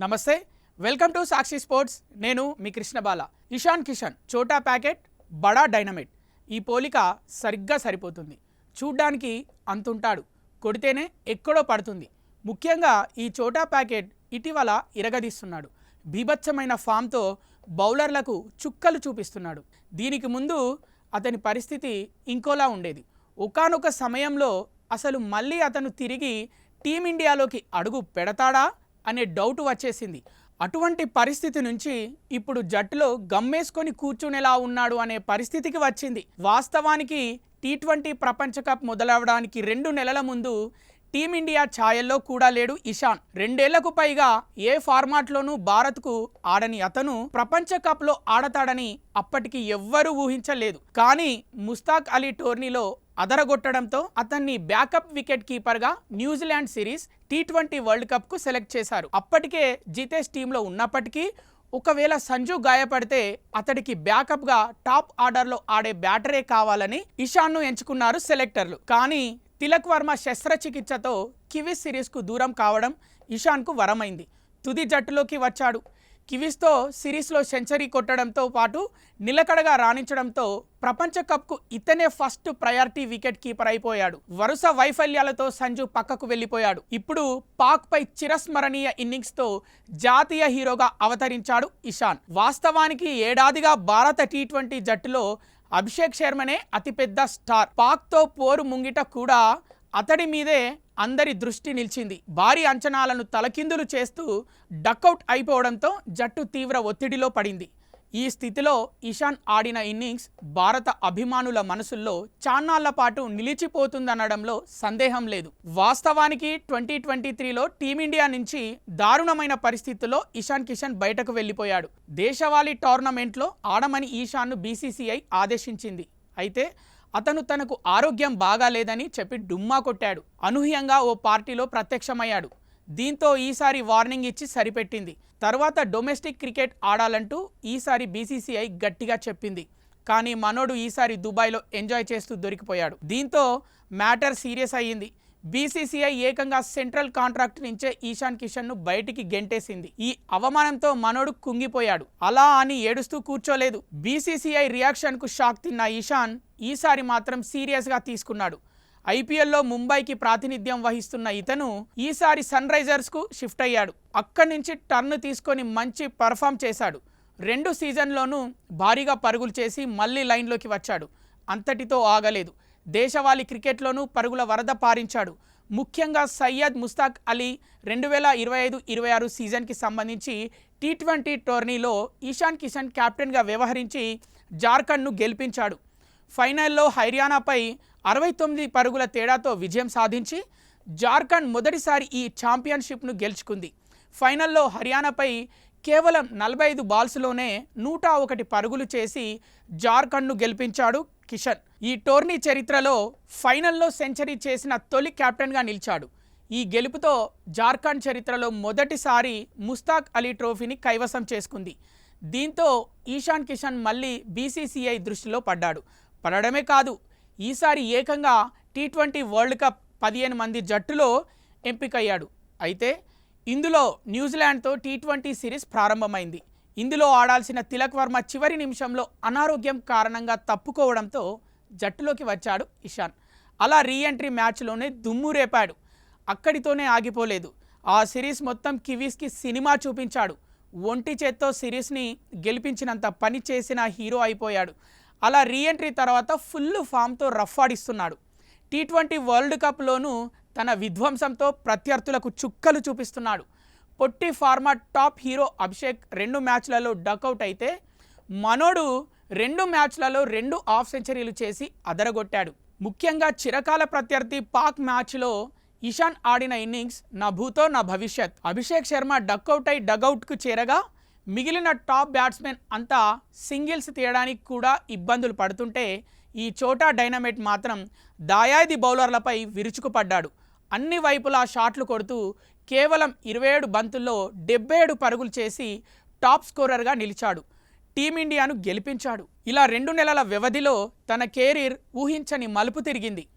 నమస్తే, welcome to Sakshi sports. నేను మీ కృష్ణబాల. ఇషాన్ కిషన్ చోటా ప్యాకెట్, బడా డైనమైట్. ఈ పోలిక సరిగ్గా సరిపోతుంది. చూడ్డానికి అంతుంటాడు, కొడితేనే ఎక్కడో పడుతుంది. ముఖ్యంగా ఈ చోటా ప్యాకెట్ ఇటీవల ఇరగదీస్తున్నాడు. బీభత్సమైన ఫామ్తో బౌలర్లకు చుక్కలు చూపిస్తున్నాడు. దీనికి ముందు అతని పరిస్థితి ఇంకోలా ఉండేది. ఒకానొక సమయంలో అసలు మళ్ళీ అతను తిరిగి టీమిండియాలోకి అడుగు పెడతాడా అనే డౌట్ వచ్చేసింది. అటువంటి పరిస్థితి నుంచి ఇప్పుడు జట్టులో గమ్మేసుకొని కూర్చునేలా ఉన్నాడు అనే పరిస్థితికి వచ్చింది. వాస్తవానికి టీ20 ప్రపంచ కప్ మొదలవడానికి 2 నెలల ముందు టీమిండియా ఛాయల్లో కూడా లేడు ఇషాన్. 2 ఏళ్లకు పైగా ఏ ఫార్మాట్లోనూ భారత్కు ఆడని అతను ప్రపంచ కప్లో ఆడతాడని అప్పటికి ఎవ్వరూ ఊహించలేదు. కానీ ముస్తాక్ అలీ టోర్నీలో అదరగొట్టడంతో అతన్ని బ్యాకప్ వికెట్ కీపర్గా న్యూజిలాండ్ సిరీస్ టీ20 వరల్డ్ కప్కు సెలెక్ట్ చేశారు. అప్పటికే జితేష్ టీంలో ఉన్నప్పటికీ ఒకవేళ సంజు గాయపడితే అతడికి బ్యాకప్గా టాప్ ఆర్డర్లో ఆడే బ్యాటరే కావాలని ఇషాన్ను ఎంచుకున్నారు సెలెక్టర్లు. కానీ తిలక్ వర్మ శస్త్రచికిత్సతో కివీస్ సిరీస్కు దూరం కావడం ఇషాన్కు వరమైంది. తుది జట్టులోకి వచ్చాడు. కివీస్తో సిరీస్లో సెంచరీ కొట్టడంతో పాటు నిలకడగా రాణించడంతో ప్రపంచ కప్కు ఇతనే ఫస్ట్ ప్రయారిటీ వికెట్ కీపర్ అయిపోయాడు. వరుస వైఫల్యాలతో సంజు పక్కకు వెళ్ళిపోయాడు. ఇప్పుడు పాక్పై చిరస్మరణీయ ఇన్నింగ్స్తో జాతీయ హీరోగా అవతరించాడు ఇషాన్. వాస్తవానికి ఏడాదిగా భారత టీ20 జట్టులో అభిషేక్ శర్మనే అతిపెద్ద స్టార్. పాక్తో పోరు ముంగిట కూడా అతడి మీదే అందరి దృష్టి నిలిచింది. భారీ అంచనాలను తలకిందులు చేస్తూ డకౌట్ అయిపోవడంతో జట్టు తీవ్ర ఒత్తిడిలో పడింది. ఈ స్థితిలో ఇషాన్ ఆడిన ఇన్నింగ్స్ భారత అభిమానుల మనసుల్లో చాన్నాళ్ల పాటు నిలిచిపోతుందనడంలో సందేహం లేదు. వాస్తవానికి 2023లో టీమిండియా నుంచి దారుణమైన పరిస్థితుల్లో ఇషాన్ కిషన్ బయటకు వెళ్లిపోయాడు. దేశవాళీ టోర్నమెంట్లో ఆడమని ఇషాన్ను బీసీసీఐ ఆదేశించింది. అయితే అతను తనకు ఆరోగ్యం బాగాలేదని చెప్పి డుమ్మా కొట్టాడు. అనూహ్యంగా ఓ పార్టీలో ప్రత్యక్షమయ్యాడు. దీంతో ఈసారి వార్నింగ్ ఇచ్చి సరిపెట్టింది. తర్వాత డొమెస్టిక్ క్రికెట్ ఆడాలంటూ ఈసారి బీసీసీఐ గట్టిగా చెప్పింది. కానీ మనోడు ఈసారి దుబాయ్లో ఎంజాయ్ చేస్తూ దొరికిపోయాడు. దీంతో మ్యాటర్ సీరియస్ అయ్యింది. బీసీసీఐ ఏకంగా సెంట్రల్ కాంట్రాక్ట్ నుంచే ఇషాన్ కిషన్ను బయటికి గెంటేసింది. ఈ అవమానంతో మనోడు కుంగిపోయాడు. అలా అని ఏడుస్తూ కూర్చోలేదు. బీసీసీఐ రియాక్షన్కు షాక్ తిన్న ఇషాన్ ఈసారి మాత్రం సీరియస్గా తీసుకున్నాడు. ఐపీఎల్లో ముంబైకి ప్రాతినిధ్యం వహిస్తున్న ఇతను ఈసారి సన్ రైజర్స్కు షిఫ్ట్ అయ్యాడు. అక్కడి నుంచి టర్న్ తీసుకొని మంచి పర్ఫామ్ చేశాడు. 2 సీజన్లోనూ భారీగా పరుగులు చేసి మళ్ళీ లైన్లోకి వచ్చాడు. అంతటితో ఆగలేదు. దేశవాళీ క్రికెట్లోనూ పరుగుల వరద పారించాడు. ముఖ్యంగా సయ్యద్ ముస్తాక్ అలీ 2025-26 సీజన్కి సంబంధించి టీ20 టోర్నీలో ఇషాన్ కిషన్ కెప్టెన్గా వ్యవహరించి జార్ఖండ్ను గెలిపించాడు. ఫైనల్లో హర్యానాపై 69 పరుగుల తేడాతో విజయం సాధించి జార్ఖండ్ మొదటిసారి ఈ ఛాంపియన్షిప్ను గెలుచుకుంది. ఫైనల్లో హర్యానాపై కేవలం 45 బాల్స్లోనే 101 పరుగులు చేసి జార్ఖండ్ను గెలిపించాడు కిషన్. ఈ టోర్నీ చరిత్రలో ఫైనల్లో సెంచరీ చేసిన తొలి కెప్టెన్గా నిలిచాడు. ఈ గెలుపుతో జార్ఖండ్ చరిత్రలో మొదటిసారి ముస్తాక్ అలీ ట్రోఫీని కైవసం చేసుకుంది. దీంతో ఇషాన్ కిషన్ మళ్ళీ బీసీసీఐ దృష్టిలో పడడమే కాదు, ఈసారి ఏకంగా టీ20 వరల్డ్ కప్ 15 మంది జట్టులో ఎంపికయ్యాడు. అయితే ఇందులో న్యూజిలాండ్తో టీ20 సిరీస్ ప్రారంభమైంది. ఇందులో ఆడాల్సిన తిలక్ వర్మ చివరి నిమిషంలో అనారోగ్యం కారణంగా తప్పుకోవడంతో జట్టులోకి వచ్చాడు ఇషాన్. అలా రీఎంట్రీ మ్యాచ్లోనే దుమ్ము రేపాడు. అక్కడితోనే ఆగిపోలేదు. ఆ సిరీస్ మొత్తం కివీస్కి సినిమా చూపించాడు. ఒంటి చేత్తో సిరీస్ని గెలిపించినంత పని చేసిన హీరో అయిపోయాడు. అలా రీఎంట్రీ తర్వాత ఫుల్ ఫామ్తో రఫ్ ఆడిస్తున్నాడు. టీ20 వరల్డ్ కప్లోనూ తన విధ్వంసంతో ప్రత్యర్థులకు చుక్కలు చూపిస్తున్నాడు. పొట్టి ఫార్మాట్ టాప్ హీరో అభిషేక్ 2 మ్యాచ్లలో డకౌట్ అయితే మనోడు 2 మ్యాచ్లలో 2 హాఫ్ సెంచరీలు చేసి అదరగొట్టాడు. ముఖ్యంగా చిరకాల ప్రత్యర్థి పాక్ మ్యాచ్లో ఇషాన్ ఆడిన ఇన్నింగ్స్ నా భూతో నా భవిష్యత్. అభిషేక్ శర్మ డకౌట్ అయి డగౌట్కు చేరగా మిగిలిన టాప్ బ్యాట్స్మెన్ అంతా సింగిల్స్ తీయడానికి కూడా ఇబ్బందులు పడుతుంటే ఈ చోటా డైనమైట్ మాత్రం దాయాది బౌలర్లపై విరుచుకుపడ్డాడు. అన్ని వైపులా షాట్లు కొడుతూ కేవలం 27 బంతుల్లో 77 పరుగులు చేసి టాప్ స్కోరర్గా నిలిచాడు. టీమిండియాను గెలిపించాడు. ఇలా 2 నెలల వ్యవధిలో తన కెరీర్ ఊహించని మలుపు తిరిగింది.